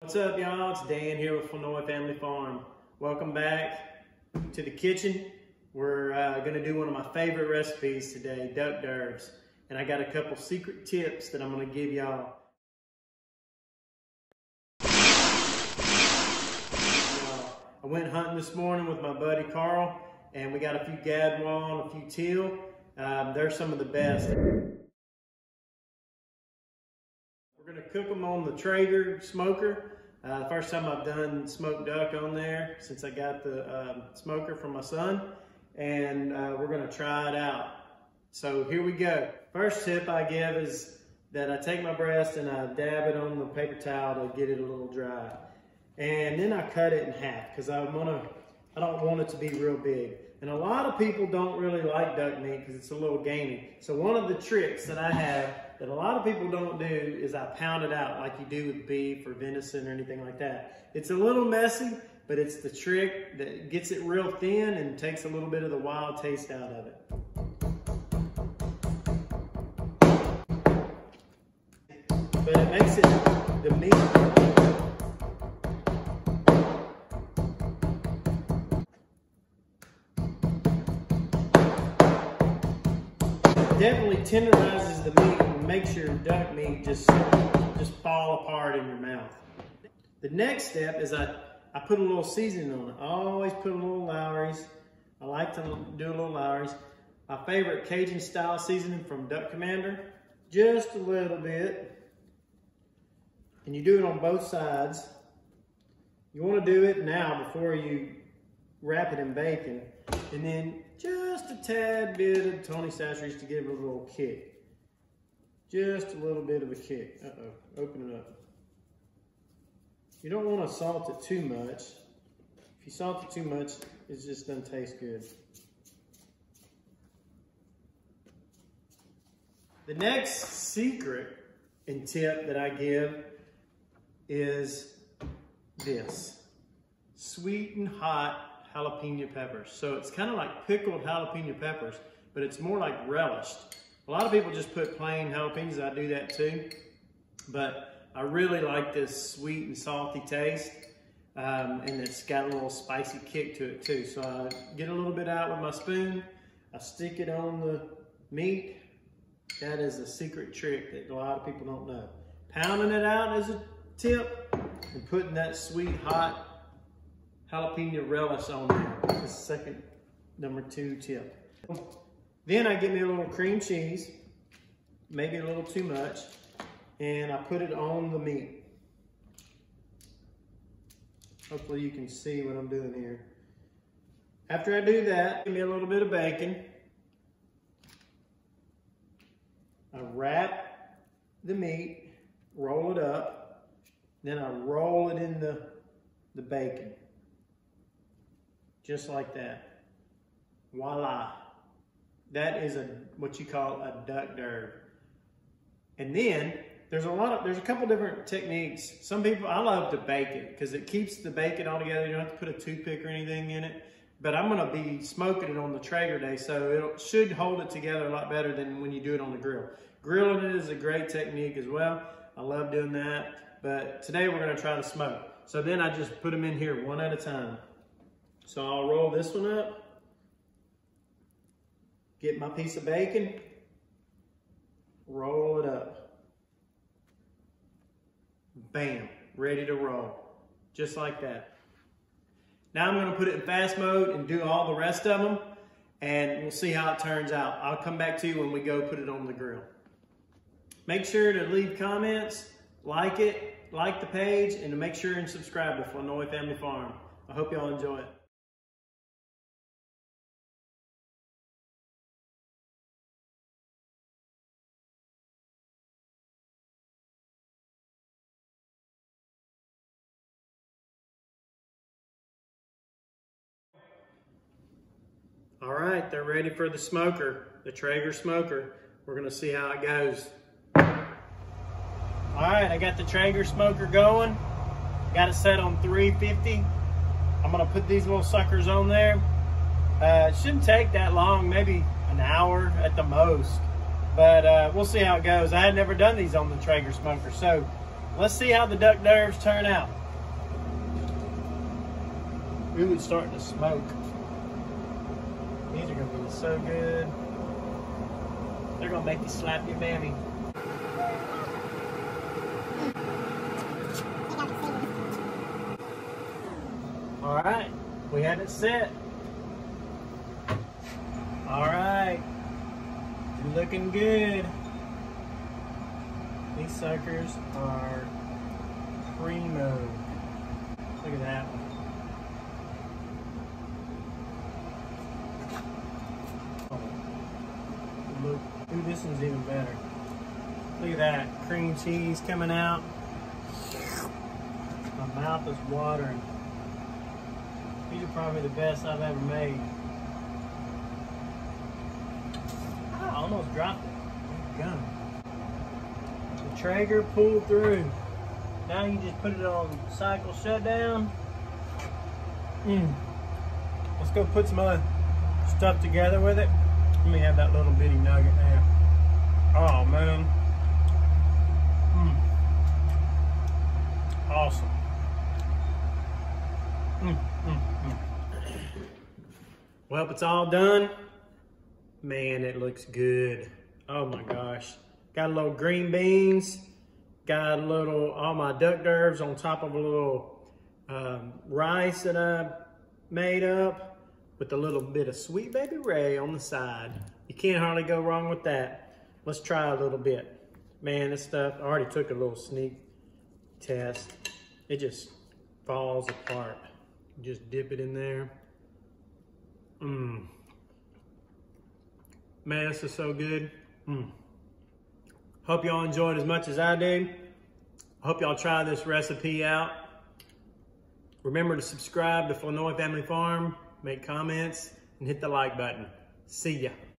What's up, y'all? It's Dan here with Flournoy Family Farm. Welcome back to the kitchen. We're gonna do one of my favorite recipes today, duck derves. And I got a couple secret tips that I'm gonna give y'all. I went hunting this morning with my buddy Carl, and we got a few gadwall and a few teal. They're some of the best. We're gonna cook them on the Traeger smoker. First time I've done smoked duck on there since I got the smoker from my son, and we're gonna try it out. So here we go. First tip I give is that I take my breast and I dab it on the paper towel to get it a little dry. And then I cut it in half because I don't want it to be real big. And a lot of people don't really like duck meat because it's a little gamey. So one of the tricks that I have that a lot of people don't do is I pound it out like you do with beef or venison or anything like that. It's a little messy, but it's the trick that gets it real thin and takes a little bit of the wild taste out of it. But it makes it, the meat, definitely tenderizes the meat and makes your duck meat just fall apart in your mouth. The next step is I put a little seasoning on it. I always put a little Lowry's. I like to do a little Lowry's. My favorite Cajun style seasoning from Duck Commander, just a little bit. And you do it on both sides. You want to do it now before you wrap it in bacon. And then just a tad bit of Tony Chachere's to give it a little kick. Just a little bit of a kick. Uh-oh, open it up. You don't want to salt it too much. If you salt it too much, it just doesn't taste good. The next secret and tip that I give is this. Sweet and hot jalapeno peppers. So it's kind of like pickled jalapeno peppers, but it's more like relished. A lot of people just put plain jalapenos. I do that too, but I really like this sweet and salty taste, and it's got a little spicy kick to it too. So I get a little bit out with my spoon, I stick it on the meat. That is a secret trick that a lot of people don't know. Pounding it out is a tip, and putting that sweet hot jalapeno relish on there. That's the second, number 2 tip. Then I get me a little cream cheese, maybe a little too much, and I put it on the meat. Hopefully you can see what I'm doing here. After I do that, give me a little bit of bacon. I wrap the meat, roll it up, then I roll it in the bacon. Just like that. Voila. That is what you call a duck derve. And then there's a couple different techniques. Some people, I love to bake it because it keeps the bacon all together. You don't have to put a toothpick or anything in it. But I'm gonna be smoking it on the Traeger day, so it should hold it together a lot better than when you do it on the grill. Grilling it is a great technique as well. I love doing that. But today we're gonna try to smoke. So then I just put them in here one at a time. So I'll roll this one up, get my piece of bacon, roll it up. Bam, ready to roll, just like that. Now I'm gonna put it in fast mode and do all the rest of them, and we'll see how it turns out. I'll come back to you when we go put it on the grill. Make sure to leave comments, like the page, and to make sure and subscribe to Flournoy Family Farm. I hope y'all enjoy it. All right, they're ready for the smoker, the Traeger smoker. We're gonna see how it goes. All right, I got the Traeger smoker going. Got it set on 350. I'm gonna put these little suckers on there. It shouldn't take that long, maybe an hour at the most. But we'll see how it goes. I had never done these on the Traeger smoker. So Let's see how the duck derves turn out. Ooh, it's starting to smoke. These are gonna be so good. They're gonna make you slap your mammy. All right, we have it set. All right, you're looking good. These suckers are primo. Look at that one. Oh, look, ooh, this one's even better. Look at that, cream cheese coming out. My mouth is watering. These are probably the best I've ever made. I almost dropped it. Oh, God. The Traeger pulled through. Now you just put it on cycle shutdown. Let's go put some other stuff together with it. Let me have that little bitty nugget there. Oh, man. Awesome. Well, it's all done. Man, it looks good. Oh my gosh. Got a little green beans. Got a little, all my duck derves on top of a little rice that I made up with a little bit of Sweet Baby Ray on the side. You can't hardly go wrong with that. Let's try a little bit. Man, this stuff, I already took a little sneak test. It just falls apart. Just dip it in there. Man, this is so good. Hope y'all enjoyed as much as I did. Hope y'all try this recipe out. Remember to subscribe to Flournoy Family Farm, make comments, and hit the like button. See ya.